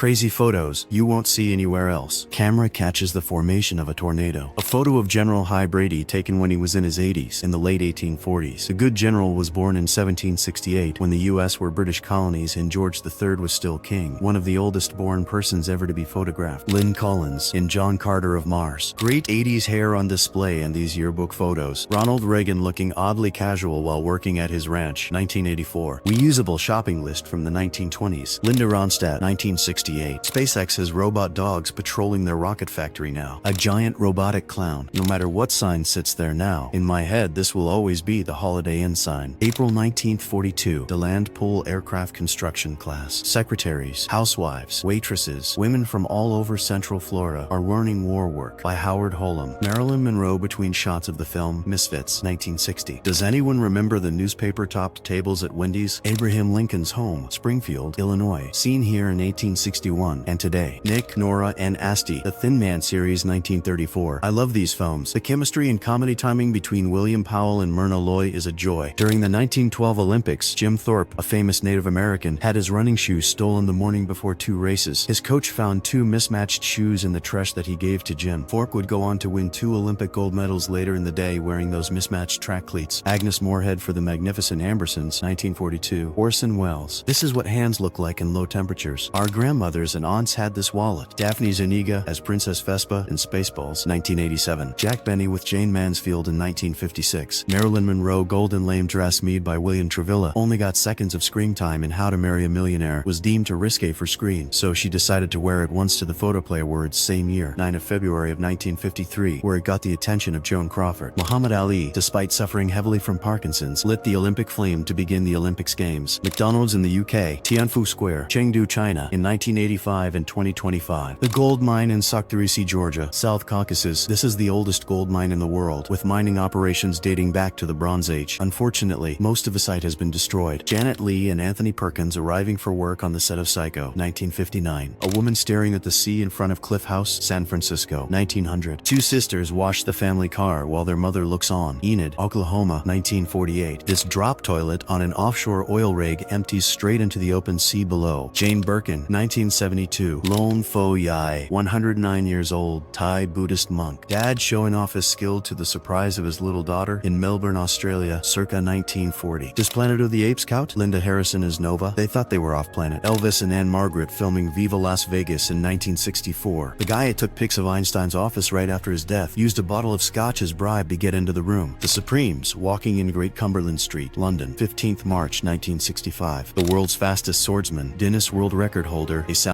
Crazy photos you won't see anywhere else. Camera catches the formation of a tornado. A photo of General Hy Brady taken when he was in his 80s in the late 1840s. The good general was born in 1768 when the US were British colonies and George III was still king. One of the oldest born persons ever to be photographed. Lynn Collins in John Carter of Mars. Great 80s hair on display in these yearbook photos. Ronald Reagan looking oddly casual while working at his ranch, 1984. Reusable shopping list from the 1920s. Linda Ronstadt, 1968. SpaceX has robot dogs patrolling their rocket factory now. A giant robotic clown. No matter what sign sits there now, in my head this will always be the Holiday Inn sign. April 1942. DeLand Pool Aircraft Construction Class. Secretaries, housewives, waitresses, women from all over Central Florida are learning war work by Howard Holem. Marilyn Monroe between shots of the film Misfits, 1960. Does anyone remember the newspaper-topped tables at Wendy's? Abraham Lincoln's home, Springfield, Illinois. Seen here in 1861 and today. Nick, Nora, and Asti, The Thin Man series, 1934. I love these films. The chemistry and comedy timing between William Powell and Myrna Loy is a joy. During the 1912 Olympics, Jim Thorpe, a famous Native American, had his running shoes stolen the morning before 2 races. His coach found 2 mismatched shoes in the trash that he gave to Jim. Thorpe would go on to win 2 Olympic gold medals later in the day wearing those mismatched track cleats. Agnes Moorehead for the Magnificent Ambersons, 1942. Orson Welles. This is what hands look like in low temperatures. Our grandmothers and aunts had this wallet. Daphne Zuniga as Princess Vespa in Spaceballs, 1987. Jack Benny with Jane Mansfield in 1956. Marilyn Monroe golden lame dress made by William Travilla only got seconds of screen time in How to Marry a Millionaire was deemed too risque for screen, so she decided to wear it once to the Photoplay Awards same year, 9 of February of 1953, where it got the attention of Joan Crawford. Muhammad Ali, despite suffering heavily from Parkinson's, lit the Olympic flame to begin the Olympics Games. McDonald's in the UK, Tianfu Square, Chengdu, China, in 1985 and 2025. The gold mine in Saktarisi, Georgia, South Caucasus. This is the oldest gold mine in the world, with mining operations dating back to the Bronze Age. Unfortunately, most of the site has been destroyed. Janet Leigh and Anthony Perkins arriving for work on the set of Psycho, 1959. A woman staring at the sea in front of Cliff House, San Francisco, 1900. 2 sisters wash the family car while their mother looks on. Enid, Oklahoma, 1948. This drop toilet on an offshore oil rig empties straight into the open sea below. Jane Birkin, 1972. Lone Fo Yai, 109 years old, Thai Buddhist monk. Dad showing off his skill to the surprise of his little daughter in Melbourne, Australia, circa 1940. Does Planet of the Apes count? Linda Harrison as Nova. They thought they were off planet. Elvis and Anne Margaret filming Viva Las Vegas in 1964. The guy who took pics of Einstein's office right after his death used a bottle of scotch as bribe to get into the room. The Supremes walking in Great Cumberland Street, London, 15th March 1965. The world's fastest swordsman, Guinness World Record holder, a